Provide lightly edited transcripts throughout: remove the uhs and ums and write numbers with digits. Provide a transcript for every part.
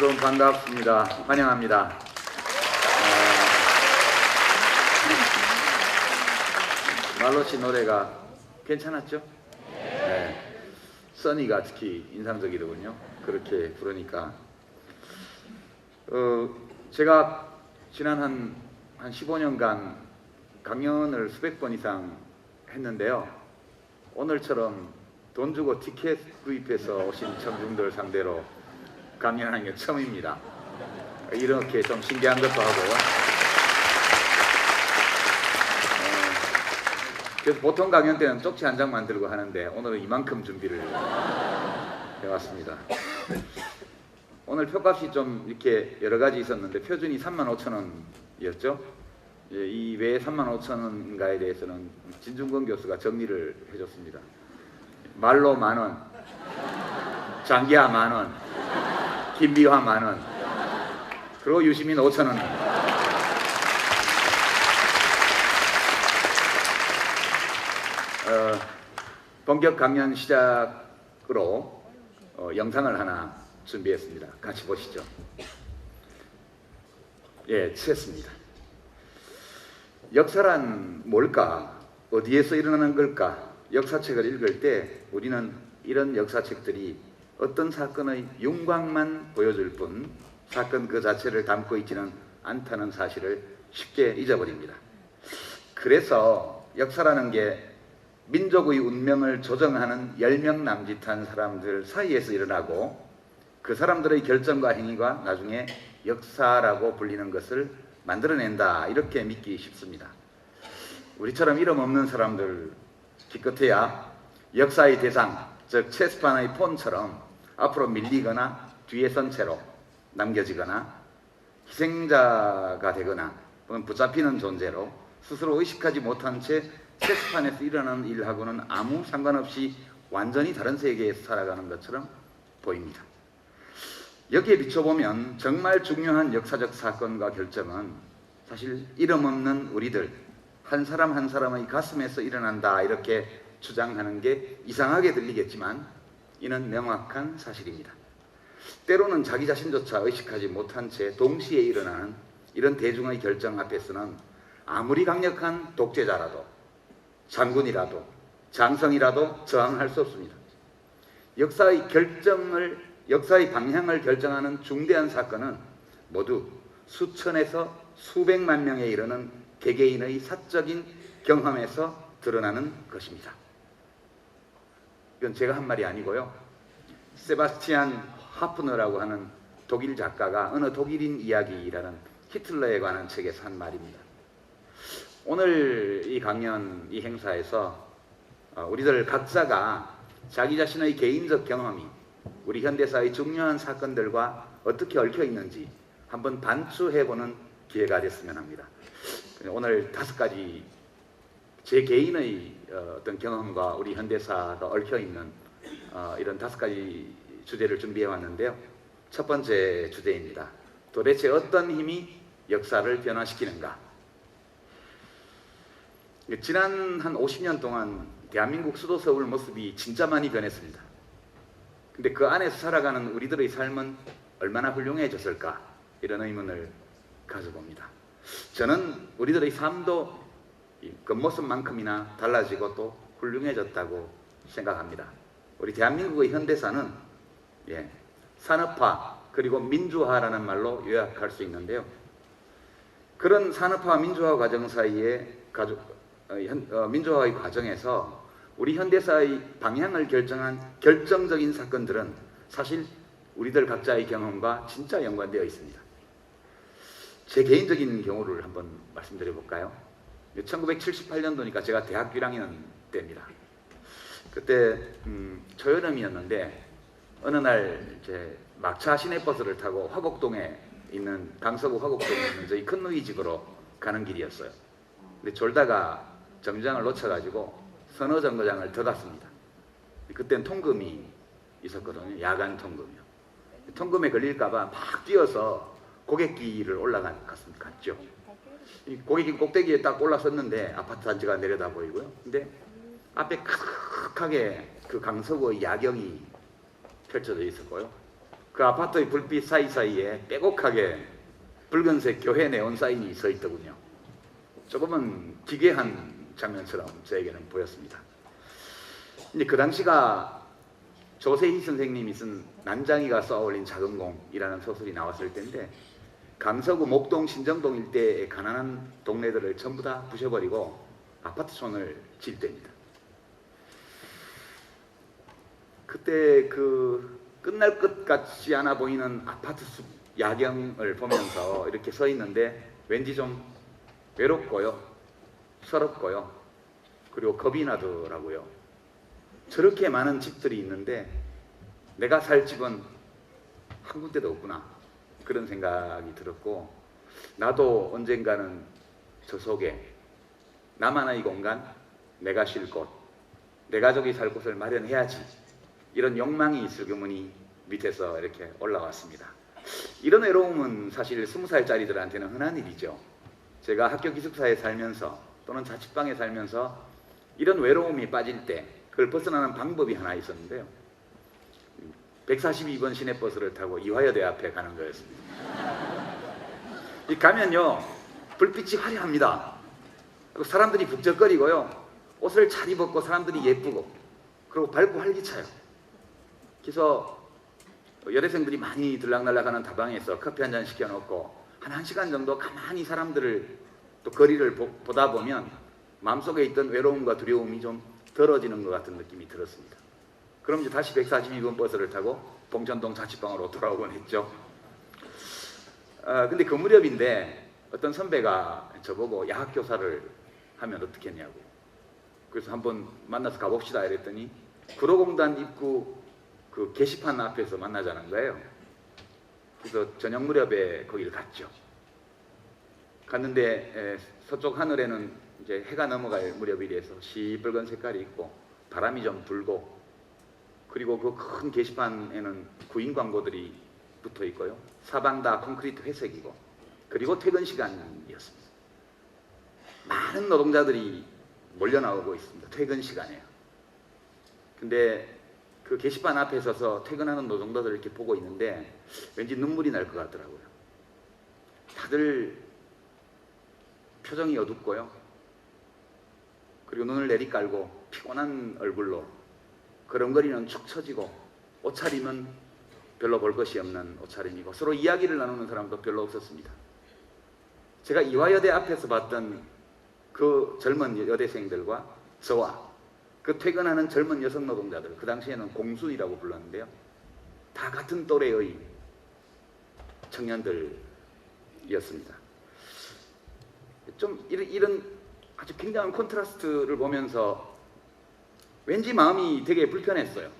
여러분 반갑습니다. 환영합니다. 말로 씨 노래가 괜찮았죠? 네. 써니가 특히 인상적이더군요. 그렇게 부르니까. 제가 지난 한 15년간 강연을 수백 번 이상 했는데요. 오늘처럼 돈 주고 티켓 구입해서 오신 청중들 상대로 강연하는 게 처음입니다. 이렇게 좀 신기한 것도 하고요. 그래서 보통 강연 때는 쪽지 한 장 만들고 하는데 오늘은 이만큼 준비를 해왔습니다. 오늘 표값이 좀 이렇게 여러 가지 있었는데 표준이 35,000원이었죠. 이 외에 35,000원인가에 대해서는 진중권 교수가 정리를 해줬습니다. 말로 10,000원, 장기하 10,000원, 김비화 10,000원, 그리고 유시민 5,000원. 본격 강연 시작으로 영상을 하나 준비했습니다. 같이 보시죠. 예, 치했습니다. 역사란 뭘까? 어디에서 일어나는 걸까? 역사책을 읽을 때 우리는 이런 역사책들이 어떤 사건의 윤곽만 보여줄 뿐 사건 그 자체를 담고 있지는 않다는 사실을 쉽게 잊어버립니다. 그래서 역사라는 게 민족의 운명을 조정하는 10명 남짓한 사람들 사이에서 일어나고 그 사람들의 결정과 행위가 나중에 역사라고 불리는 것을 만들어낸다, 이렇게 믿기 쉽습니다. 우리처럼 이름 없는 사람들 기껏해야 역사의 대상, 즉 체스판의 폰처럼 앞으로 밀리거나 뒤에 선 채로 남겨지거나 희생자가 되거나 혹은 붙잡히는 존재로 스스로 의식하지 못한 채 체스판에서 일어나는 일하고는 아무 상관없이 완전히 다른 세계에서 살아가는 것처럼 보입니다. 여기에 비춰보면 정말 중요한 역사적 사건과 결정은 사실 이름 없는 우리들 한 사람 한 사람의 가슴에서 일어난다, 이렇게 주장하는 게 이상하게 들리겠지만 이는 명확한 사실입니다. 때로는 자기 자신조차 의식하지 못한 채 동시에 일어나는 이런 대중의 결정 앞에서는 아무리 강력한 독재자라도 장군이라도 장성이라도 저항할 수 없습니다. 역사의 방향을 결정하는 중대한 사건은 모두 수천에서 수백만 명에 이르는 개개인의 사적인 경험에서 드러나는 것입니다. 이건 제가 한 말이 아니고요. 세바스티안 하프너라고 하는 독일 작가가 어느 독일인 이야기라는 히틀러에 관한 책에서 한 말입니다. 오늘 이 강연, 이 행사에서 우리들 각자가 자기 자신의 개인적 경험이 우리 현대사의 중요한 사건들과 어떻게 얽혀 있는지 한번 반추해보는 기회가 됐으면 합니다. 오늘 5가지 제 개인의 어떤 경험과 우리 현대사가 얽혀 있는 이런 5가지 주제를 준비해 왔는데요. 첫 번째 주제입니다. 도대체 어떤 힘이 역사를 변화시키는가? 지난 한 50년 동안 대한민국 수도 서울 모습이 진짜 많이 변했습니다. 근데 그 안에서 살아가는 우리들의 삶은 얼마나 훌륭해졌을까? 이런 의문을 가져봅니다. 저는 우리들의 삶도 겉모습만큼이나 달라지고 또 훌륭해졌다고 생각합니다. 우리 대한민국의 현대사는 산업화 그리고 민주화라는 말로 요약할 수 있는데요. 그런 산업화와 민주화 과정 사이에 민주화의 과정에서 우리 현대사의 방향을 결정한 결정적인 사건들은 사실 우리들 각자의 경험과 진짜 연관되어 있습니다. 제 개인적인 경우를 한번 말씀드려 볼까요? 1978년도니까 제가 대학교 1학년 때입니다. 그때 초여름이었는데 어느 날 이제 막차 시내버스를 타고 화곡동에 있는 강서구 화곡동에 있는 저희 큰누이 집으로 가는 길이었어요. 근데 졸다가 정류장을 놓쳐가지고 서너 정거장을 더 갔습니다. 그때는 통금이 있었거든요. 야간 통금이요. 통금에 걸릴까봐 막 뛰어서 고객길을 올라갔죠. 이 고객길 꼭대기에 딱 올라섰는데 아파트 단지가 내려다 보이고요. 근데 앞에 크게 그 강서구의 야경이 펼쳐져 있었고요. 그 아파트의 불빛 사이사이에 빼곡하게 붉은색 교회 네온 사인이 서 있더군요. 조금은 기괴한 장면처럼 저에게는 보였습니다. 이제 그 당시가 조세희 선생님이 쓴 난장이가 쏘아올린 작은 공이라는 소설이 나왔을 때인데 강서구 목동 신정동 일대의 가난한 동네들을 전부 다 부셔버리고 아파트촌을 질 때입니다. 그때 그 끝날 것 같지 않아 보이는 아파트 숲 야경을 보면서 이렇게 서 있는데 왠지 좀 외롭고요, 서럽고요, 그리고 겁이 나더라고요. 저렇게 많은 집들이 있는데 내가 살 집은 한 군데도 없구나, 그런 생각이 들었고, 나도 언젠가는 저 속에 나만의 공간, 내가 쉴 곳, 내 가족이 살 곳을 마련해야지, 이런 욕망이 슬그머니 밑에서 이렇게 올라왔습니다. 이런 외로움은 사실 20살짜리들한테는 흔한 일이죠. 제가 학교 기숙사에 살면서 또는 자취방에 살면서 이런 외로움이 빠질 때 그걸 벗어나는 방법이 하나 있었는데요. 142번 시내버스를 타고 이화여대 앞에 가는 거였습니다. 이 가면요, 불빛이 화려합니다. 그리고 사람들이 북적거리고요, 옷을 잘 입었고 사람들이 예쁘고, 그리고 밝고 활기차요. 그래서 여대생들이 많이 들락날락하는 다방에서 커피 한 잔 시켜놓고 한 1시간 정도 가만히 사람들을 또 거리를 보다 보면 마음속에 있던 외로움과 두려움이 좀 덜어지는 것 같은 느낌이 들었습니다. 그럼 이제 다시 142번 버스를 타고 봉천동 자취방으로 돌아오곤 했죠. 근데 그 무렵인데 어떤 선배가 저보고 야학교사를 하면 어떻겠냐고, 그래서 한번 만나서 가봅시다 이랬더니 구로공단 입구 그 게시판 앞에서 만나자는 거예요. 그래서 저녁 무렵에 거기를 갔죠. 갔는데 서쪽 하늘에는 이제 해가 넘어갈 무렵이라서 시뻘건 색깔이 있고 바람이 좀 불고, 그리고 그 큰 게시판에는 구인 광고들이 붙어 있고요. 사방 다 콘크리트 회색이고, 그리고 퇴근 시간이었습니다. 많은 노동자들이 몰려 나오고 있습니다. 퇴근 시간에요. 근데 그 게시판 앞에 서서 퇴근하는 노동자들을 이렇게 보고 있는데 왠지 눈물이 날 것 같더라고요. 다들 표정이 어둡고요, 그리고 눈을 내리깔고 피곤한 얼굴로 걸음걸이는 축 처지고, 옷차림은 별로 볼 것이 없는 옷차림이고, 서로 이야기를 나누는 사람도 별로 없었습니다. 제가 이화여대 앞에서 봤던 그 젊은 여대생들과 저와 그 퇴근하는 젊은 여성 노동자들, 그 당시에는 공순이라고 불렀는데요, 다 같은 또래의 청년들이었습니다. 좀 이런 아주 굉장한 콘트라스트를 보면서 왠지 마음이 되게 불편했어요.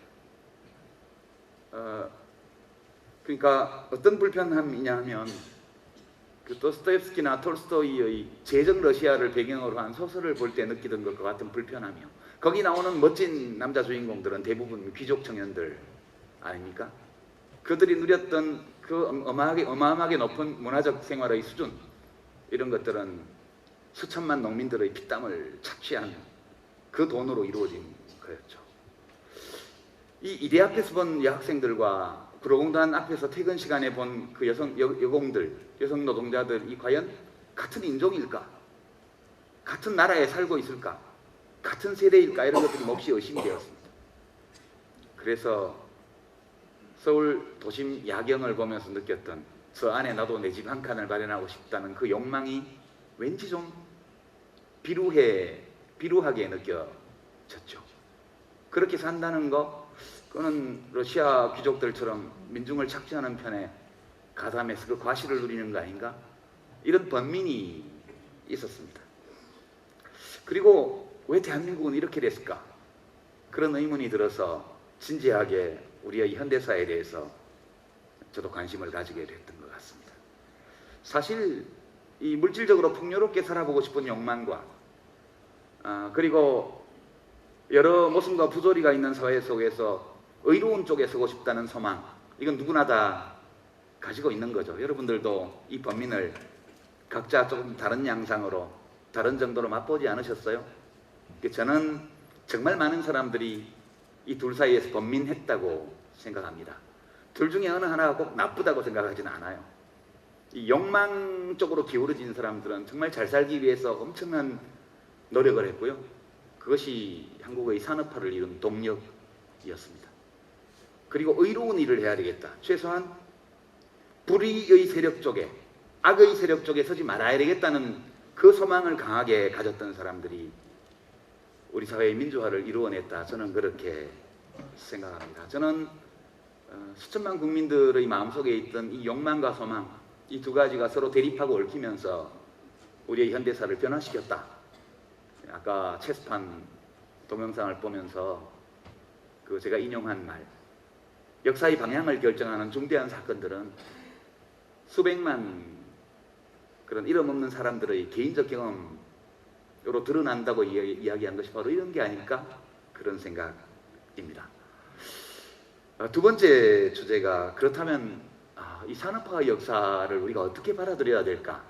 그러니까 어떤 불편함이냐 하면 그 도스토옙스키나 톨스토이의 제정 러시아를 배경으로 한 소설을 볼 때 느끼던 것과 같은 불편함이요. 거기 나오는 멋진 남자 주인공들은 대부분 귀족 청년들 아닙니까? 그들이 누렸던 그 어마어마하게 높은 문화적 생활의 수준, 이런 것들은 수천만 농민들의 피땀을 착취한 그 돈으로 이루어진 거였죠. 이 이대 앞에서 본 여학생들과 구로공단 앞에서 퇴근 시간에 본 그 여공들, 여성 노동자들이 과연 같은 인종일까? 같은 나라에 살고 있을까? 같은 세대일까? 이런 것들이 몹시 의심이 되었습니다. 그래서 서울 도심 야경을 보면서 느꼈던 저 안에 나도 내 집 한 칸을 마련하고 싶다는 그 욕망이 왠지 좀 비루하게 느껴졌죠. 그렇게 산다는 거, 그거는 러시아 귀족들처럼 민중을 착취하는 편에 가담해서 그 과실을 누리는 거 아닌가? 이런 번민이 있었습니다. 그리고 왜 대한민국은 이렇게 됐을까? 그런 의문이 들어서 진지하게 우리의 현대사에 대해서 저도 관심을 가지게 됐던 것 같습니다. 사실 이 물질적으로 풍요롭게 살아보고 싶은 욕망과 그리고 여러 모순과 부조리가 있는 사회 속에서 의로운 쪽에 서고 싶다는 소망, 이건 누구나 다 가지고 있는 거죠. 여러분들도 이 번민을 각자 조금 다른 양상으로, 다른 정도로 맛보지 않으셨어요? 저는 정말 많은 사람들이 이 둘 사이에서 번민했다고 생각합니다. 둘 중에 어느 하나가 꼭 나쁘다고 생각하지는 않아요. 이 욕망 쪽으로 기울어진 사람들은 정말 잘 살기 위해서 엄청난 노력을 했고요. 그것이 한국의 산업화를 이룬 동력이었습니다. 그리고 의로운 일을 해야 되겠다. 최소한 불의의 세력 쪽에, 악의 세력 쪽에 서지 말아야 되겠다는 그 소망을 강하게 가졌던 사람들이 우리 사회의 민주화를 이루어냈다. 저는 그렇게 생각합니다. 저는 수천만 국민들의 마음속에 있던 이 욕망과 소망, 이 두 가지가 서로 대립하고 얽히면서 우리의 현대사를 변화시켰다. 아까 체스판 동영상을 보면서 제가 인용한 말, 역사의 방향을 결정하는 중대한 사건들은 수백만 그런 이름 없는 사람들의 개인적 경험으로 드러난다고 이야기한 것이 바로 이런 게 아닐까? 그런 생각입니다. 두 번째 주제가, 그렇다면 이 산업화의 역사를 우리가 어떻게 받아들여야 될까?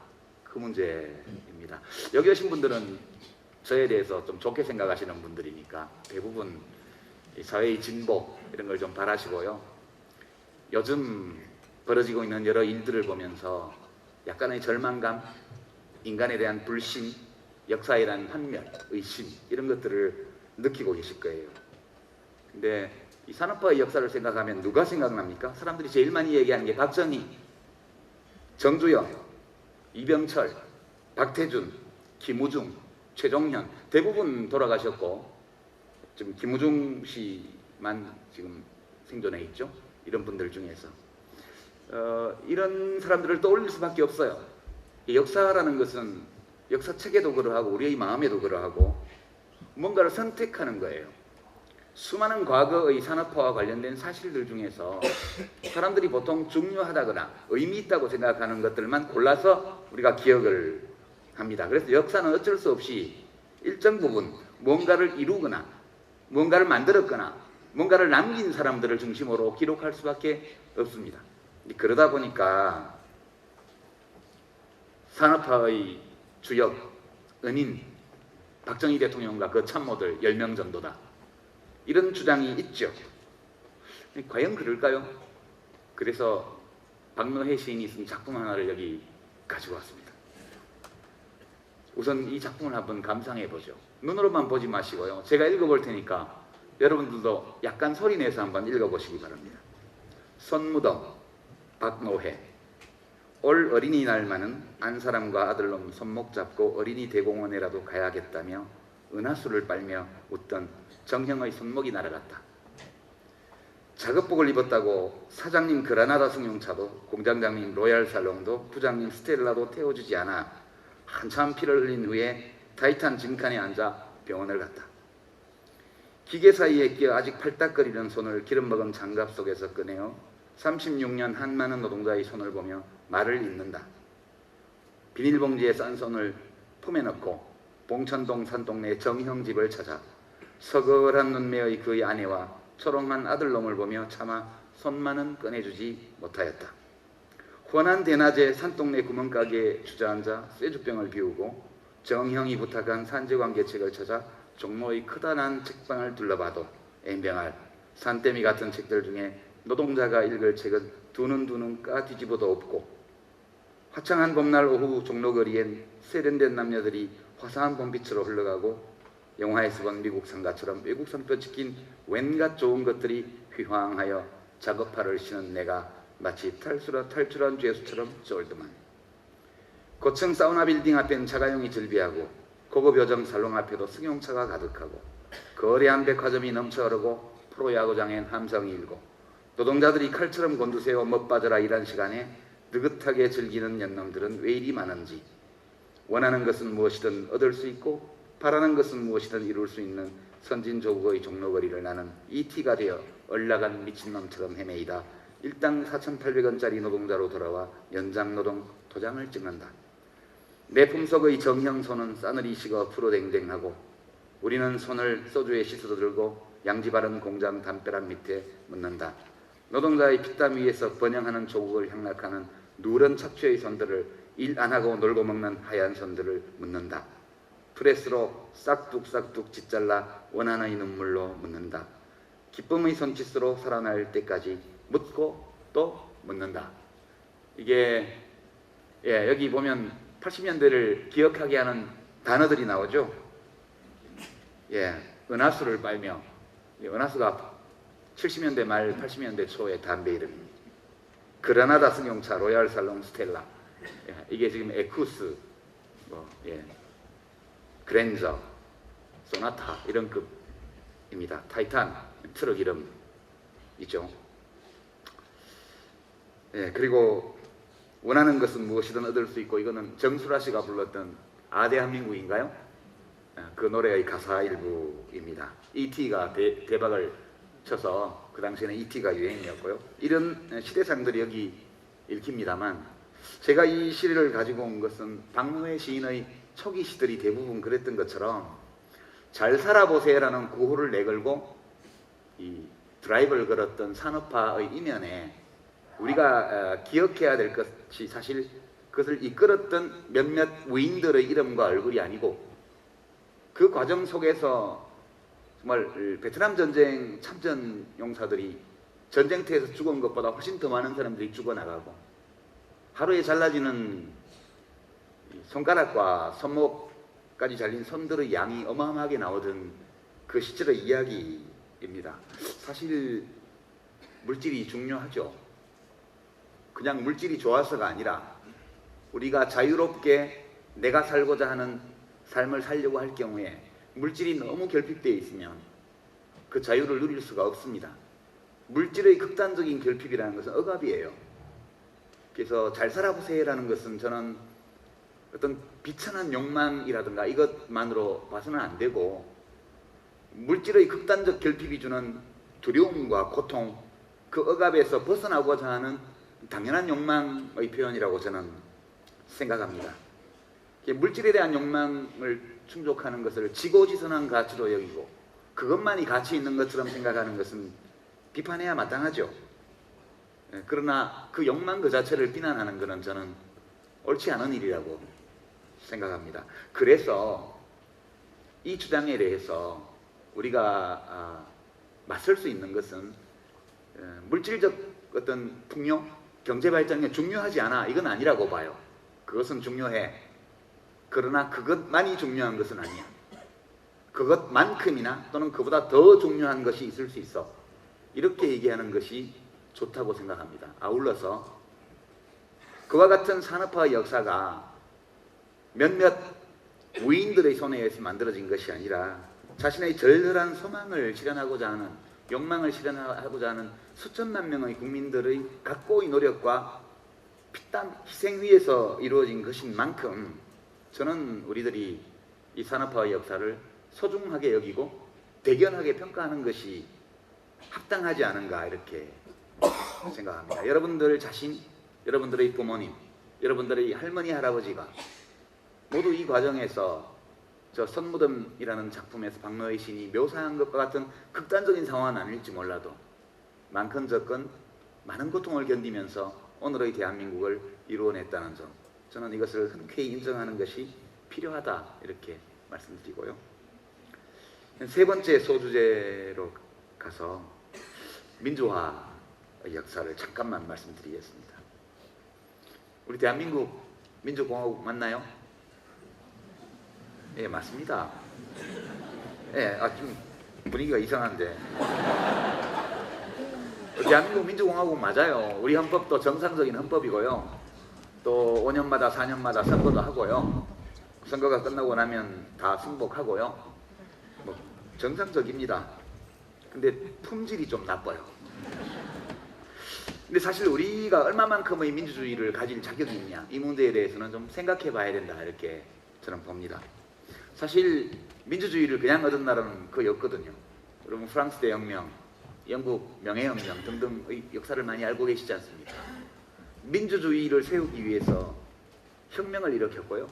그 문제입니다. 여기 오신 분들은 저에 대해서 좀 좋게 생각하시는 분들이니까 대부분 이 사회의 진보 이런 걸 좀 바라시고요. 요즘 벌어지고 있는 여러 일들을 보면서 약간의 절망감, 인간에 대한 불신, 역사에 대한 환멸, 의심 이런 것들을 느끼고 계실 거예요. 근데 이 산업화의 역사를 생각하면 누가 생각납니까? 사람들이 제일 많이 얘기하는 게 박정희, 정주영, 이병철, 박태준, 김우중, 최종현, 대부분 돌아가셨고 지금 김우중 씨만 지금 생존해 있죠. 이런 분들 중에서 이런 사람들을 떠올릴 수밖에 없어요. 역사라는 것은 역사책에도 그러하고 우리의 마음에도 그러하고 뭔가를 선택하는 거예요. 수많은 과거의 산업화와 관련된 사실들 중에서 사람들이 보통 중요하다거나 의미 있다고 생각하는 것들만 골라서 우리가 기억을 합니다. 그래서 역사는 어쩔 수 없이 일정 부분 뭔가를 이루거나 뭔가를 만들었거나 뭔가를 남긴 사람들을 중심으로 기록할 수밖에 없습니다. 그러다 보니까 산업화의 주역, 은인, 박정희 대통령과 그 참모들 10명 정도다. 이런 주장이 있죠. 과연 그럴까요? 그래서 박노해 시인이 쓴 작품 하나를 여기 가지고 왔습니다. 우선 이 작품을 한번 감상해 보죠. 눈으로만 보지 마시고요. 제가 읽어볼 테니까 여러분들도 약간 소리내서 한번 읽어보시기 바랍니다. 손무덤, 박노해. 올 어린이날만은 안사람과 아들놈 손목 잡고 어린이 대공원에라도 가야겠다며 은하수를 빨며 웃던 정형의 손목이 날아갔다. 작업복을 입었다고 사장님 그라나다 승용차도 공장장님 로얄 살롱도 부장님 스텔라도 태워주지 않아 한참 피를 흘린 후에 타이탄 짐칸에 앉아 병원을 갔다. 기계 사이에 끼어 아직 팔딱거리는 손을 기름 먹은 장갑 속에서 꺼내어 36년 한 많은 노동자의 손을 보며 말을 잇는다. 비닐봉지에 싼 손을 품에 넣고 봉천동 산동네 정형 집을 찾아 서글한 눈매의 그의 아내와 초롱한 아들놈을 보며 차마 손만은 꺼내주지 못하였다. 환한 대낮에 산동네 구멍가게에 주저앉아 쇠주병을 비우고 정형이 부탁한 산재관계책을 찾아 종로의 커다란 책방을 둘러봐도 앵병할 산더미 같은 책들 중에 노동자가 읽을 책은 두눈두눈 까 뒤집어도 없고, 화창한 봄날 오후 종로거리엔 세련된 남녀들이 화사한 봄빛으로 흘러가고, 영화에서 본 미국 상가처럼 외국 상표 찍힌 웬갓 좋은 것들이 휘황하여 작업화를 신은 내가 마치 탈출한 죄수처럼 쫄더만. 고층 사우나 빌딩 앞엔 자가용이 즐비하고, 고급 요정 살롱 앞에도 승용차가 가득하고, 거대한 백화점이 넘쳐 흐르고, 프로야구장엔 함성이 일고, 노동자들이 칼처럼 곤두세워 멋빠져라 일한 시간에 느긋하게 즐기는 연놈들은 왜 이리 많은지, 원하는 것은 무엇이든 얻을 수 있고 바라는 것은 무엇이든 이룰 수 있는 선진조국의 종로거리를 나는 ET가 되어 얼라간 미친놈처럼 헤매이다 일당 4,800원짜리 노동자로 돌아와 연장노동 도장을 찍는다. 내 품속의 정형 손은 싸늘히 식어 프로댕댕하고, 우리는 손을 소주에 씻어 들고 양지 바른 공장 담벼락 밑에 묻는다. 노동자의 피땀 위에서 번영하는 조국을 향락하는 누런 척추의 손들을 일 안하고 놀고 먹는 하얀 손들을 묻는다. 프레스로 싹둑싹둑 짓잘라 원하는 눈물로 묻는다. 기쁨의 손짓으로 살아날 때까지 묻고 또 묻는다. 이게 여기 보면 80년대를 기억하게 하는 단어들이 나오죠. 은하수를 빨며, 은하수가 70년대 말 80년대 초의 담배 이름입니다. 그라나다 승용차, 로얄 살롱 스텔라, 이게 지금 에쿠스, 그랜저, 소나타 이런 급입니다. 타이탄 트럭 이름이죠. 그리고 원하는 것은 무엇이든 얻을 수 있고, 이거는 정수라 씨가 불렀던 아대한민국인가요? 그 노래의 가사 일부입니다. E.T.가 대박을 쳐서 그 당시에는 E.T.가 유행이었고요. 이런 시대상들이 여기 읽힙니다만, 제가 이 시를 가지고 온 것은 박노해 시인의 초기 시들이 대부분 그랬던 것처럼 잘 살아보세요라는 구호를 내걸고 이 드라이브를 걸었던 산업화의 이면에 우리가 기억해야 될 것이, 사실 그것을 이끌었던 몇몇 위인들의 이름과 얼굴이 아니고, 그 과정 속에서 정말 베트남 전쟁 참전 용사들이 전쟁터에서 죽은 것보다 훨씬 더 많은 사람들이 죽어나가고, 하루에 잘라지는 손가락과 손목까지 잘린 손들의 양이 어마어마하게 나오던 그 시절의 이야기입니다. 사실 물질이 중요하죠. 그냥 물질이 좋아서가 아니라 우리가 자유롭게 내가 살고자 하는 삶을 살려고 할 경우에 물질이 너무 결핍되어 있으면 그 자유를 누릴 수가 없습니다. 물질의 극단적인 결핍이라는 것은 억압이에요. 그래서 잘 살아보세요라는 것은 저는 어떤 비천한 욕망이라든가 이것만으로 봐서는 안 되고, 물질의 극단적 결핍이 주는 두려움과 고통, 그 억압에서 벗어나고자 하는 당연한 욕망의 표현이라고 저는 생각합니다. 물질에 대한 욕망을 충족하는 것을 지고지선한 가치로 여기고 그것만이 가치 있는 것처럼 생각하는 것은 비판해야 마땅하죠. 그러나 그 욕망 그 자체를 비난하는 것은 저는 옳지 않은 일이라고 생각합니다. 그래서 이 주장에 대해서 우리가 맞설 수 있는 것은 물질적 어떤 풍요, 경제 발전이 중요하지 않아, 이건 아니라고 봐요. 그것은 중요해. 그러나 그것만이 중요한 것은 아니야. 그것만큼이나 또는 그보다 더 중요한 것이 있을 수 있어. 이렇게 얘기하는 것이 좋다고 생각합니다. 아울러서 그와 같은 산업화의 역사가 몇몇 위인들의 손에 의해서 만들어진 것이 아니라 자신의 절절한 소망을 실현하고자 하는, 욕망을 실현하고자 하는 수천만 명의 국민들의 각고의 노력과 피땀 희생 위에서 이루어진 것인 만큼 저는 우리들이 이 산업화의 역사를 소중하게 여기고 대견하게 평가하는 것이 합당하지 않은가, 이렇게 생각합니다. 여러분들 자신, 여러분들의 부모님, 여러분들의 할머니, 할아버지가 모두 이 과정에서 저 선무덤이라는 작품에서 박노해 시인이 묘사한 것과 같은 극단적인 상황은 아닐지 몰라도 많건 적건 많은 고통을 견디면서 오늘의 대한민국을 이루어냈다는 점, 저는 이것을 흔쾌히 인정하는 것이 필요하다, 이렇게 말씀드리고요. 세 번째 소주제로 가서 민주화 역사를 잠깐만 말씀드리겠습니다. 우리 대한민국 민주공화국 맞나요? 예, 맞습니다. 예, 좀 분위기가 이상한데. 대한민국 민주공화국 맞아요. 우리 헌법도 정상적인 헌법이고요. 또 5년마다 4년마다 선거도 하고요. 선거가 끝나고 나면 다 승복하고요. 뭐 정상적입니다. 근데 품질이 좀 나빠요. 근데 사실 우리가 얼마만큼의 민주주의를 가질 자격이 있냐, 이 문제에 대해서는 좀 생각해 봐야 된다, 이렇게 저는 봅니다. 사실 민주주의를 그냥 얻은 나라는 거의 없거든요. 여러분 프랑스 대혁명, 영국 명예혁명 등등의 역사를 많이 알고 계시지 않습니까? 민주주의를 세우기 위해서 혁명을 일으켰고요.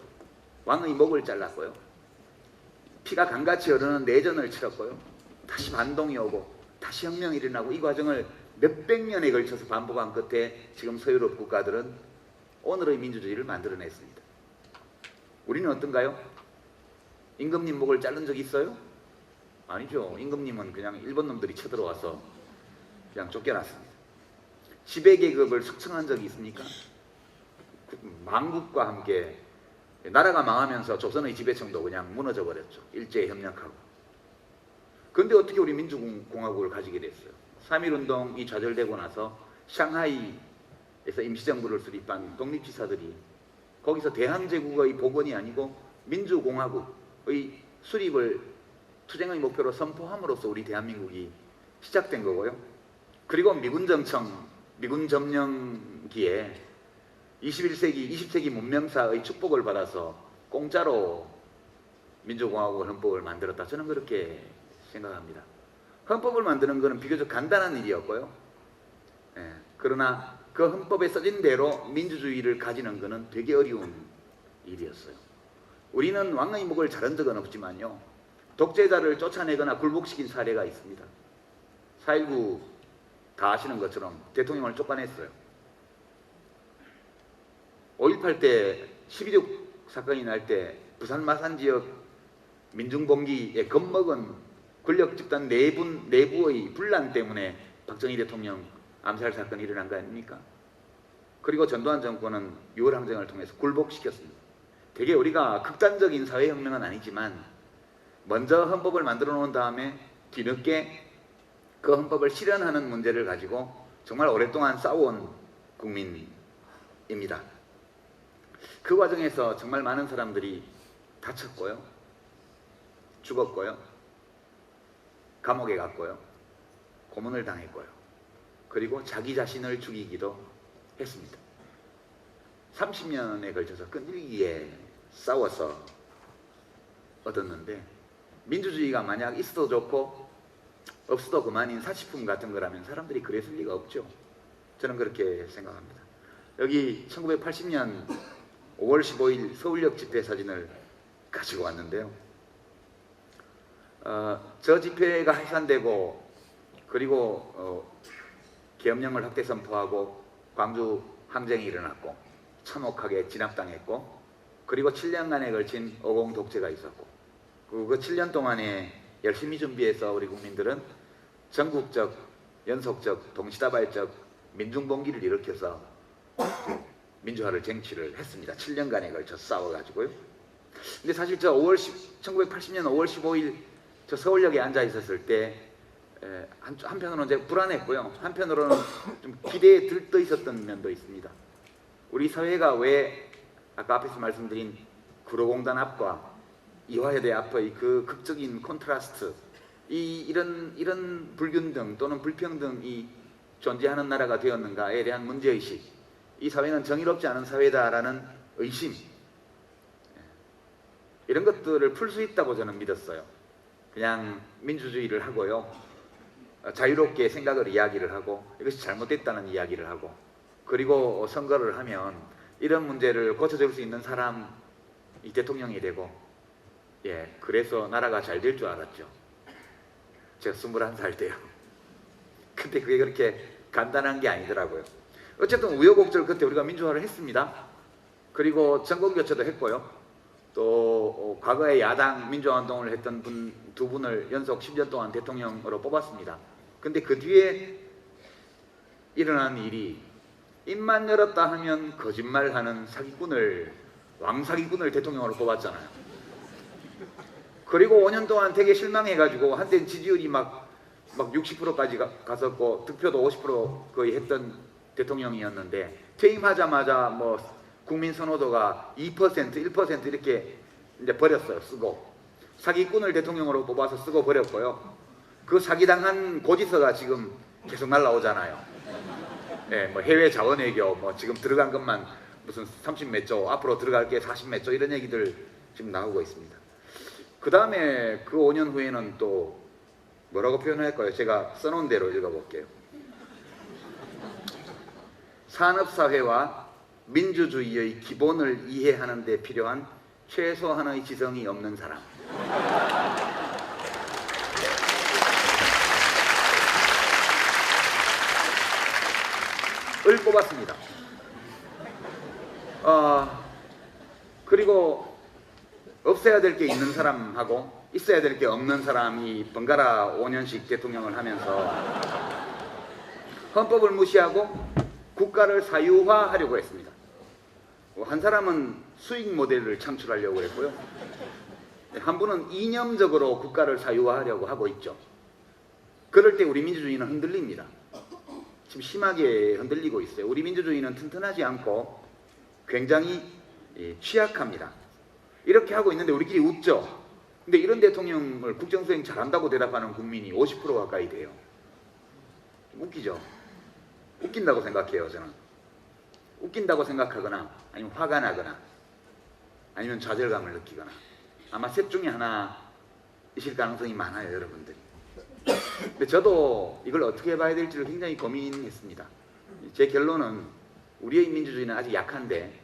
왕의 목을 잘랐고요. 피가 강같이 흐르는 내전을 치렀고요. 다시 반동이 오고 다시 혁명이 일어나고, 이 과정을 몇백 년에 걸쳐서 반복한 끝에 지금 서유럽 국가들은 오늘의 민주주의를 만들어냈습니다. 우리는 어떤가요? 임금님 목을 자른 적 있어요? 아니죠. 임금님은 그냥 일본 놈들이 쳐들어와서 그냥 쫓겨났습니다. 지배계급을 숙청한 적이 있습니까? 망국과 함께 나라가 망하면서 조선의 지배층도 그냥 무너져 버렸죠. 일제에 협력하고. 그런데 어떻게 우리 민주공화국을 가지게 됐어요? 3.1운동이 좌절되고 나서 샹하이에서 임시정부를 수립한 독립지사들이 거기서 대한제국의 복원이 아니고 민주공화국의 수립을 투쟁의 목표로 선포함으로써 우리 대한민국이 시작된 거고요. 그리고 미군 점령기에 21세기, 20세기 문명사의 축복을 받아서 공짜로 민주공화국 헌법을 만들었다. 저는 그렇게 생각합니다. 헌법을 만드는 것은 비교적 간단한 일이었고요. 예, 그러나 그 헌법에 써진 대로 민주주의를 가지는 것은 되게 어려운 일이었어요. 우리는 왕의 목을 자른 적은 없지만요, 독재자를 쫓아내거나 굴복시킨 사례가 있습니다. 4.19 다 아시는 것처럼 대통령을 쫓아냈어요. 5.18 때 12.6 사건이 날 때 부산 마산 지역 민중봉기에 겁먹은 권력 집단 내부의 분란 때문에 박정희 대통령 암살 사건이 일어난 거 아닙니까? 그리고 전두환 정권은 6월 항쟁을 통해서 굴복시켰습니다. 되게 우리가 극단적인 사회혁명은 아니지만 먼저 헌법을 만들어 놓은 다음에 뒤늦게 그 헌법을 실현하는 문제를 가지고 정말 오랫동안 싸워온 국민입니다. 그 과정에서 정말 많은 사람들이 다쳤고요, 죽었고요, 감옥에 갔고요, 고문을 당했고요, 그리고 자기 자신을 죽이기도 했습니다. 30년에 걸쳐서 끈질기게 싸워서 얻었는데, 민주주의가 만약 있어도 좋고 없어도 그만인 사치품 같은 거라면 사람들이 그랬을 리가 없죠. 저는 그렇게 생각합니다. 여기 1980년 5월 15일 서울역 집회 사진을 가지고 왔는데요. 저 집회가 해산되고 그리고 계엄령을 확대 선포하고 광주 항쟁이 일어났고 참혹하게 진압당했고, 그리고 7년간에 걸친 어공 독재가 있었고, 그 7년 동안에 열심히 준비해서 우리 국민들은 전국적, 연속적, 동시다발적 민중봉기를 일으켜서 민주화를 쟁취를 했습니다. 7년간에 걸쳐 싸워가지고요. 근데 사실 1980년 5월 15일 저 서울역에 앉아 있었을 때 한편으로는 이제 불안했고요, 한편으로는 좀 기대에 들떠 있었던 면도 있습니다. 우리 사회가 왜 아까 앞에서 말씀드린 구로공단 앞과 이화여대 앞의 그 극적인 콘트라스트, 이런 불균등 또는 불평등이 존재하는 나라가 되었는가에 대한 문제의식, 이 사회는 정의롭지 않은 사회다라는 의심, 이런 것들을 풀 수 있다고 저는 믿었어요. 그냥 민주주의를 하고요, 자유롭게 생각을 이야기를 하고 이것이 잘못됐다는 이야기를 하고, 그리고 선거를 하면 이런 문제를 고쳐줄 수 있는 사람이 대통령이 되고, 그래서 나라가 잘 될 줄 알았죠. 제가 21살 때요. 근데 그게 그렇게 간단한 게 아니더라고요. 어쨌든 우여곡절 끝에 우리가 민주화를 했습니다. 그리고 정권교체도 했고요, 또 과거에 야당 민주화운동을 했던 두 분을 연속 10년 동안 대통령으로 뽑았습니다. 근데 그 뒤에 일어난 일이 입만 열었다 하면 거짓말하는 사기꾼을, 왕사기꾼을 대통령으로 뽑았잖아요. 그리고 5년 동안 되게 실망해가지고 한때는 지지율이 막 60%까지 갔었고 득표도 50% 거의 했던 대통령이었는데 퇴임하자마자 뭐 국민 선호도가 2%, 1% 이렇게 이제 버렸어요. 쓰고 사기꾼을 대통령으로 뽑아서 쓰고 버렸고요. 그 사기당한 고지서가 지금 계속 날라오잖아요. 예, 뭐 해외 자원외교 뭐 지금 들어간 것만 무슨 30몇 조, 앞으로 들어갈 게 40몇 조 이런 얘기들 지금 나오고 있습니다. 그 다음에 그 5년 후에는 또 뭐라고 표현할까요? 제가 써놓은 대로 읽어볼게요. 산업사회와 민주주의의 기본을 이해하는 데 필요한 최소한의 지성이 없는 사람. 을 뽑았습니다. 그리고 없애야 될 게 있는 사람하고 있어야 될 게 없는 사람이 번갈아 5년씩 대통령을 하면서 헌법을 무시하고 국가를 사유화하려고 했습니다. 한 사람은 수익 모델을 창출하려고 했고요. 한 분은 이념적으로 국가를 사유화하려고 하고 있죠. 그럴 때 우리 민주주의는 흔들립니다. 지금 심하게 흔들리고 있어요. 우리 민주주의는 튼튼하지 않고 굉장히 취약합니다. 이렇게 하고 있는데 우리끼리 웃죠. 근데 이런 대통령을 국정수행 잘한다고 대답하는 국민이 50% 가까이 돼요. 웃기죠? 웃긴다고 생각해요, 저는. 웃긴다고 생각하거나 아니면 화가 나거나 아니면 좌절감을 느끼거나 아마 셋 중에 하나이실 가능성이 많아요, 여러분들이. 근데 저도 이걸 어떻게 봐야 될지를 굉장히 고민했습니다. 제 결론은 우리의 민주주의는 아직 약한데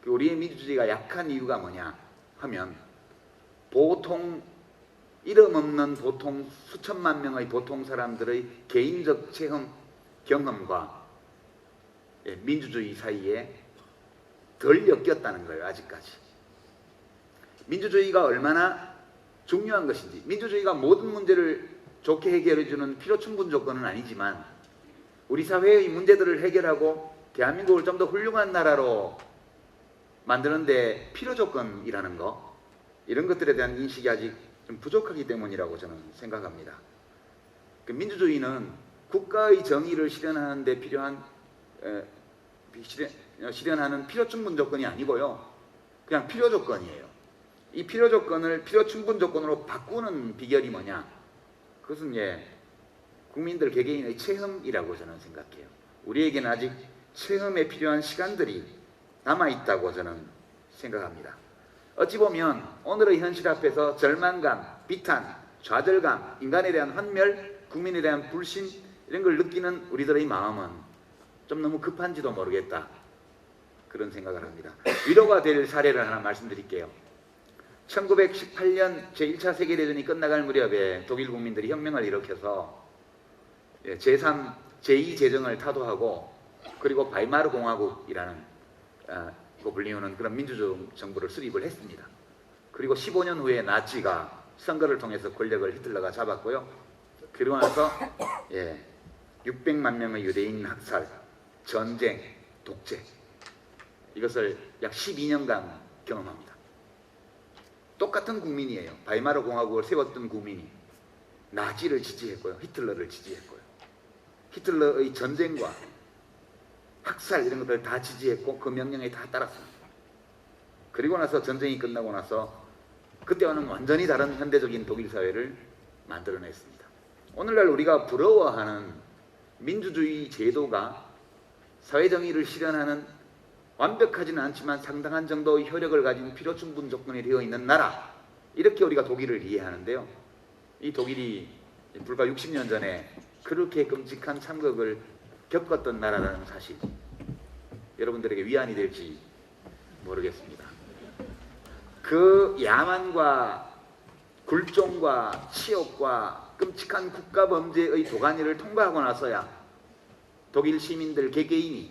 그 우리의 민주주의가 약한 이유가 뭐냐 하면 보통 이름 없는 보통 수천만 명의 보통 사람들의 개인적 체험 경험과 민주주의 사이에 덜 엮였다는 거예요. 아직까지. 민주주의가 얼마나 중요한 것인지, 민주주의가 모든 문제를 좋게 해결해주는 필요충분 조건은 아니지만 우리 사회의 문제들을 해결하고 대한민국을 좀 더 훌륭한 나라로 만드는데 필요 조건이라는 거, 이런 것들에 대한 인식이 아직 좀 부족하기 때문이라고 저는 생각합니다. 그 민주주의는 국가의 정의를 실현하는 데 필요한 실현하는 필요 충분 조건이 아니고요. 그냥 필요 조건이에요. 이 필요 조건을 필요 충분 조건으로 바꾸는 비결이 뭐냐? 그것은 국민들 개개인의 체험이라고 저는 생각해요. 우리에게는 아직 체험에 필요한 시간들이 남아있다고 저는 생각합니다. 어찌 보면 오늘의 현실 앞에서 절망감, 비탄, 좌절감, 인간에 대한 환멸, 국민에 대한 불신 이런 걸 느끼는 우리들의 마음은 좀 너무 급한지도 모르겠다, 그런 생각을 합니다. 위로가 될 사례를 하나 말씀드릴게요. 1918년 제1차 세계대전이 끝나갈 무렵에 독일 국민들이 혁명을 일으켜서 제3, 제2제정을 타도하고 그리고 바이마르 공화국이라는 거 불리우는 그런 민주주의 정부를 수립을 했습니다. 그리고 15년 후에 나치가 선거를 통해서 권력을 히틀러가 잡았고요. 그러고 나서 600만 명의 유대인 학살, 전쟁, 독재, 이것을 약 12년간 경험합니다. 똑같은 국민이에요. 바이마르 공화국을 세웠던 국민이 나치를 지지했고요. 히틀러를 지지했고요. 히틀러의 전쟁과 학살 이런 것들을 다 지지했고 그 명령에 다 따랐습니다. 그리고 나서 전쟁이 끝나고 나서 그때와는 완전히 다른 현대적인 독일 사회를 만들어냈습니다. 오늘날 우리가 부러워하는 민주주의 제도가 사회정의를 실현하는 완벽하지는 않지만 상당한 정도의 효력을 가진 필요충분 조건이 되어 있는 나라, 이렇게 우리가 독일을 이해하는데요. 이 독일이 불과 60년 전에 그렇게 끔찍한 참극을 겪었던 나라라는 사실, 여러분들에게 위안이 될지 모르겠습니다. 그 야만과 굴종과 치욕과 끔찍한 국가범죄의 도가니를 통과하고 나서야 독일 시민들 개개인이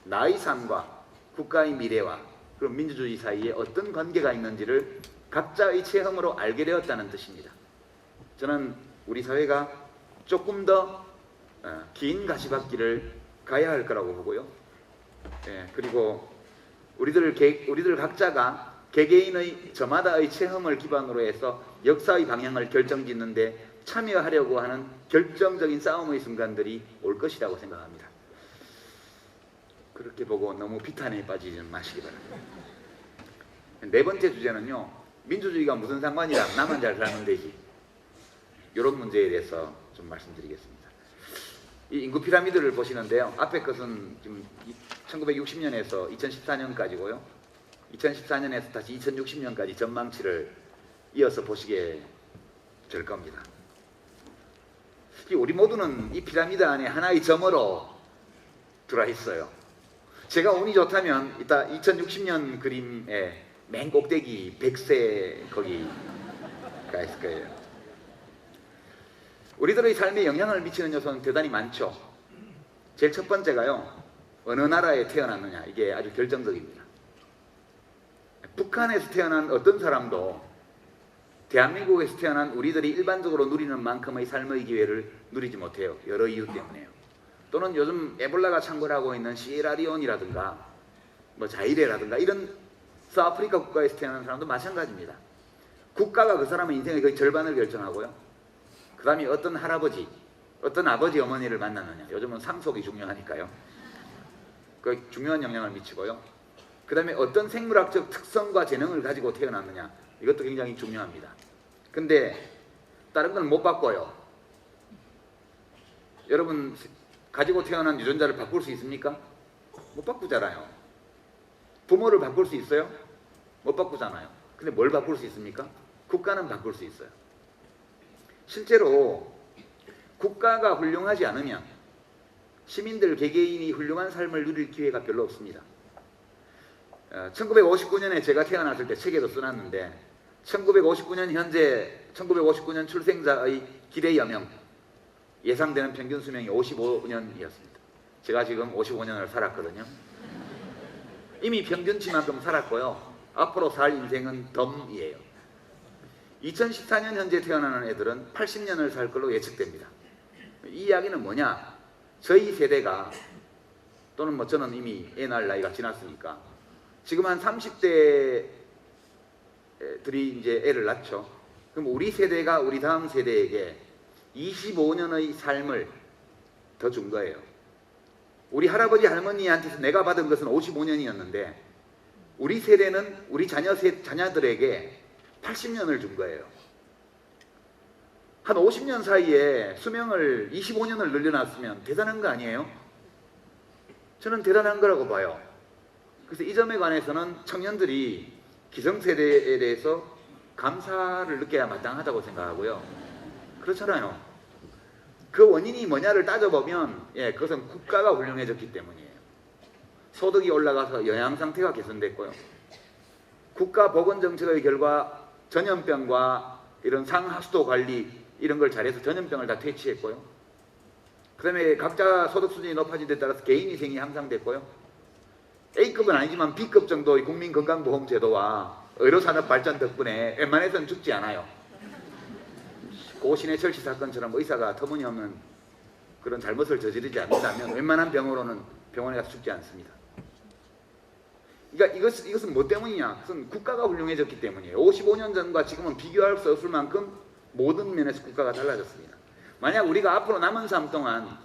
나의 삶과 국가의 미래와 그럼 민주주의 사이에 어떤 관계가 있는지를 각자의 체험으로 알게 되었다는 뜻입니다. 저는 우리 사회가 조금 더 긴 가시밭길을 가야 할 거라고 보고요. 그리고 우리들 각자가 개개인의 저마다의 체험을 기반으로 해서 역사의 방향을 결정짓는데 참여하려고 하는 결정적인 싸움의 순간들이 올 것이라고 생각합니다. 그렇게 보고 너무 비탄에 빠지지 마시기 바랍니다. 네 번째 주제는요, 민주주의가 무슨 상관이라 나만 잘 살면 되지, 이런 문제에 대해서 좀 말씀드리겠습니다. 이 인구 피라미드를 보시는데요, 앞에 것은 지금 1960년에서 2014년까지고요 2014년에서 다시 2060년까지 전망치를 이어서 보시게 될 겁니다. 우리 모두는 이 피라미드 안에 하나의 점으로 들어 있어요. 제가 운이 좋다면 이따 2060년 그림의 맨 꼭대기 100세 거기가 있을 거예요. 우리들의 삶에 영향을 미치는 요소는 대단히 많죠. 제일 첫 번째가요, 어느 나라에 태어났느냐, 이게 아주 결정적입니다. 북한에서 태어난 어떤 사람도 대한민국에서 태어난 우리들이 일반적으로 누리는 만큼의 삶의 기회를 누리지 못해요. 여러 이유 때문에요. 또는 요즘 에볼라가 창궐하고 있는 시에라리온이라든가 뭐 자이레라든가 이런 서아프리카 국가에서 태어난 사람도 마찬가지입니다. 국가가 그 사람의 인생의 거의 절반을 결정하고요. 그 다음에 어떤 할아버지, 어떤 아버지, 어머니를 만나느냐, 요즘은 상속이 중요하니까요. 그 중요한 영향을 미치고요. 그 다음에 어떤 생물학적 특성과 재능을 가지고 태어났느냐, 이것도 굉장히 중요합니다. 근데 다른 건 못 바꿔요. 여러분 가지고 태어난 유전자를 바꿀 수 있습니까? 못 바꾸잖아요. 부모를 바꿀 수 있어요? 못 바꾸잖아요. 근데 뭘 바꿀 수 있습니까? 국가는 바꿀 수 있어요. 실제로 국가가 훌륭하지 않으면 시민들 개개인이 훌륭한 삶을 누릴 기회가 별로 없습니다. 1959년에 제가 태어났을 때 책에도 써놨는데 1959년 현재 1959년 출생자의 기대 여명 예상되는 평균 수명이 55년이었습니다. 제가 지금 55년을 살았거든요. 이미 평균치만큼 살았고요. 앞으로 살 인생은 덤이에요. 2014년 현재 태어나는 애들은 80년을 살 걸로 예측됩니다. 이 이야기는 뭐냐? 저희 세대가, 또는 뭐 저는 이미 애 낳을 나이가 지났으니까 지금 한 30대들이 이제 애를 낳죠. 그럼 우리 세대가 우리 다음 세대에게 25년의 삶을 더 준 거예요. 우리 할아버지 할머니한테서 내가 받은 것은 55년이었는데 우리 세대는 우리 자녀들에게 80년을 준 거예요. 한 50년 사이에 수명을 25년을 늘려놨으면 대단한 거 아니에요? 저는 대단한 거라고 봐요. 그래서 이 점에 관해서는 청년들이 기성세대에 대해서 감사를 느껴야 마땅하다고 생각하고요. 그렇잖아요. 그 원인이 뭐냐를 따져보면 그것은 국가가 훌륭해졌기 때문이에요. 소득이 올라가서 영양 상태가 개선됐고요. 국가 보건정책의 결과 전염병과 이런 상하수도 관리 이런 걸 잘해서 전염병을 다 퇴치했고요. 그 다음에 각자 소득 수준이 높아진 데 따라서 개인위생이 향상됐고요. A급은 아니지만 B급 정도의 국민건강보험제도와 의료산업 발전 덕분에 웬만해서는 죽지 않아요. 고 신해철씨 사건처럼 의사가 터무니없는 그런 잘못을 저지르지 않는다면 웬만한 병으로는 병원에 가서 죽지 않습니다. 그러니까 이것은 뭐 때문이냐? 그것은 국가가 훌륭해졌기 때문이에요. 55년 전과 지금은 비교할 수 없을 만큼 모든 면에서 국가가 달라졌습니다. 만약 우리가 앞으로 남은 삶 동안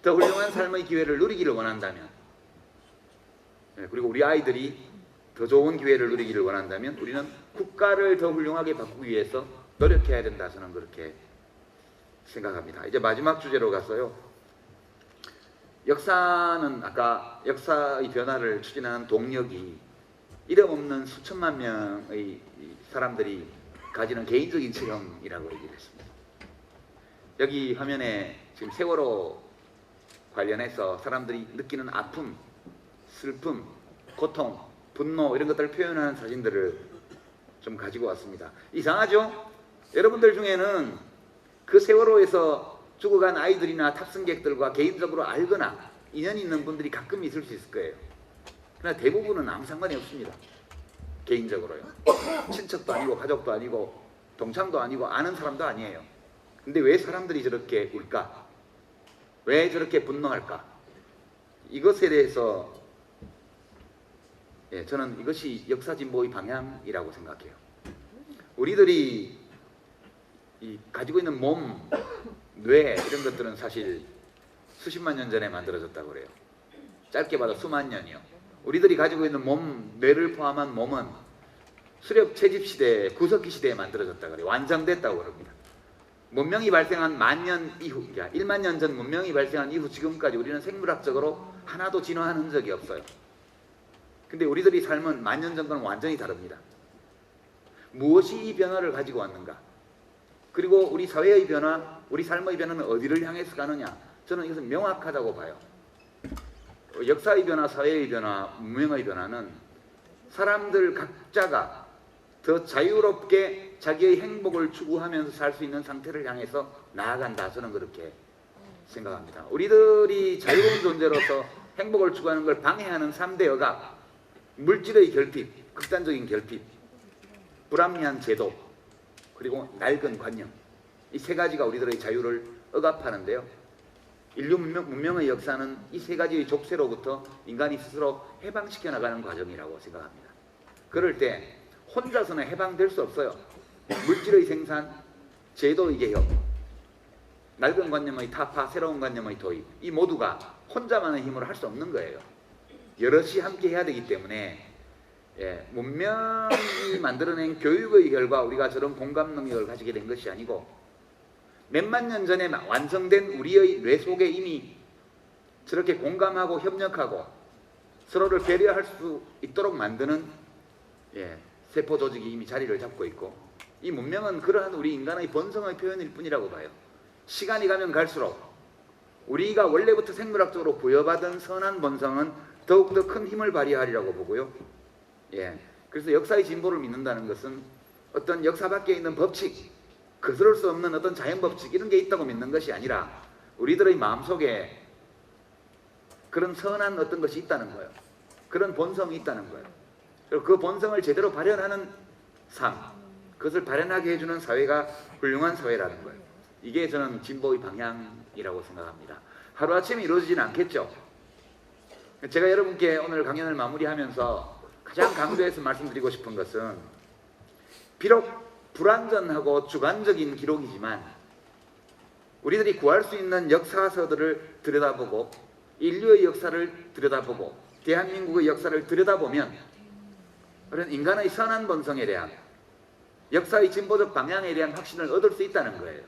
더 훌륭한 삶의 기회를 누리기를 원한다면, 그리고 우리 아이들이 더 좋은 기회를 누리기를 원한다면 우리는 국가를 더 훌륭하게 바꾸기 위해서 노력해야 된다. 저는 그렇게 생각합니다. 이제 마지막 주제로 가서요. 역사는 아까 역사의 변화를 추진하는 동력이 이름 없는 수천만 명의 사람들이 가지는 개인적인 체험이라고 얘기를 했습니다. 여기 화면에 지금 세월호 관련해서 사람들이 느끼는 아픔, 슬픔, 고통, 분노 이런 것들을 표현하는 사진들을 좀 가지고 왔습니다. 이상하죠? 여러분들 중에는 그 세월호에서 죽어간 아이들이나 탑승객들과 개인적으로 알거나 인연이 있는 분들이 가끔 있을 수 있을 거예요. 그러나 대부분은 아무 상관이 없습니다. 개인적으로요. 친척도 아니고 가족도 아니고 동창도 아니고 아는 사람도 아니에요. 근데 왜 사람들이 저렇게 울까? 왜 저렇게 분노할까? 이것에 대해서 저는 이것이 역사진보의 방향이라고 생각해요. 우리들이 가지고 있는 몸, 뇌 이런 것들은 사실 수십만 년 전에 만들어졌다고 그래요. 짧게 봐도 수만 년이요. 우리들이 가지고 있는 몸, 뇌를 포함한 몸은 수렵 채집 시대, 구석기 시대에 만들어졌다고 그래요. 완성됐다고 그럽니다. 문명이 발생한 10,000년 이후, 1만 년 전 문명이 발생한 이후 지금까지 우리는 생물학적으로 하나도 진화한 흔적이 없어요. 근데 우리들이 삶은 10,000년 전과는 완전히 다릅니다. 무엇이 이 변화를 가지고 왔는가? 그리고 우리 사회의 변화, 우리 삶의 변화는 어디를 향해서 가느냐? 저는 이것은 명확하다고 봐요. 역사의 변화, 사회의 변화, 문명의 변화는 사람들 각자가 더 자유롭게 자기의 행복을 추구하면서 살 수 있는 상태를 향해서 나아간다. 저는 그렇게 생각합니다. 우리들이 자유로운 존재로서 행복을 추구하는 걸 방해하는 3대 억압, 물질의 결핍, 극단적인 결핍, 불합리한 제도, 그리고 낡은 관념, 이 세 가지가 우리들의 자유를 억압하는데요. 인류 문명의 역사는 이 세 가지의 족쇄로부터 인간이 스스로 해방시켜 나가는 과정이라고 생각합니다. 그럴 때 혼자서는 해방될 수 없어요. 물질의 생산, 제도의 개혁, 낡은 관념의 타파, 새로운 관념의 도입, 이 모두가 혼자만의 힘으로 할 수 없는 거예요. 여럿이 함께 해야 되기 때문에 문명이 만들어낸 교육의 결과 우리가 저런 공감 능력을 가지게 된 것이 아니고 몇만 년 전에 완성된 우리의 뇌 속에 이미 저렇게 공감하고 협력하고 서로를 배려할 수 있도록 만드는 세포 조직이 이미 자리를 잡고 있고, 이 문명은 그러한 우리 인간의 본성의 표현일 뿐이라고 봐요. 시간이 가면 갈수록 우리가 원래부터 생물학적으로 부여받은 선한 본성은 더욱더 큰 힘을 발휘하리라고 보고요. 그래서 역사의 진보를 믿는다는 것은 어떤 역사 밖에 있는 법칙, 거스를 수 없는 어떤 자연법칙 이런 게 있다고 믿는 것이 아니라 우리들의 마음속에 그런 선한 어떤 것이 있다는 거예요. 그런 본성이 있다는 거예요. 그리고 그 본성을 제대로 발현하는 삶, 그것을 발현하게 해주는 사회가 훌륭한 사회라는 거예요. 이게 저는 진보의 방향이라고 생각합니다. 하루아침에 이루어지지는 않겠죠. 제가 여러분께 오늘 강연을 마무리하면서 가장 강조해서 말씀드리고 싶은 것은, 비록 불완전하고 주관적인 기록이지만 우리들이 구할 수 있는 역사서들을 들여다보고 인류의 역사를 들여다보고 대한민국의 역사를 들여다보면 그런 인간의 선한 본성에 대한, 역사의 진보적 방향에 대한 확신을 얻을 수 있다는 거예요.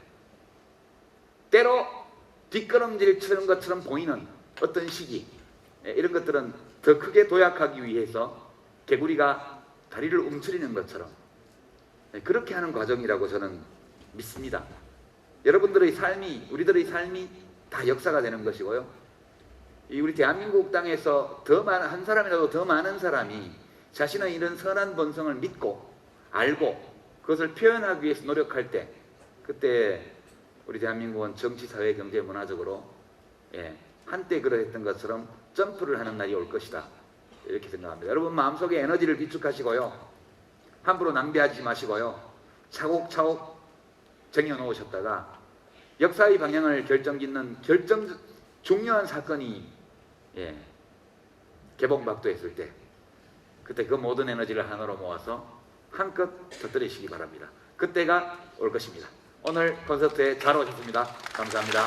때로 뒷걸음질 치는 것처럼 보이는 어떤 시기, 이런 것들은 더 크게 도약하기 위해서 개구리가 다리를 움츠리는 것처럼 그렇게 하는 과정이라고 저는 믿습니다. 여러분들의 삶이, 우리들의 삶이 다 역사가 되는 것이고요. 우리 대한민국 땅에서 한 사람이라도 더 많은 사람이 자신의 이런 선한 본성을 믿고 알고 그것을 표현하기 위해서 노력할 때, 그때 우리 대한민국은 정치, 사회, 경제, 문화적으로 한때 그러했던 것처럼 점프를 하는 날이 올 것이다, 이렇게 생각합니다. 여러분 마음속에 에너지를 비축하시고요, 함부로 낭비하지 마시고요, 차곡차곡 쟁여놓으셨다가 역사의 방향을 결정짓는 중요한 사건이 개봉박도했을 때, 그때 그 모든 에너지를 하나로 모아서 한껏 터뜨리시기 바랍니다. 그때가 올 것입니다. 오늘 콘서트에 잘 오셨습니다. 감사합니다.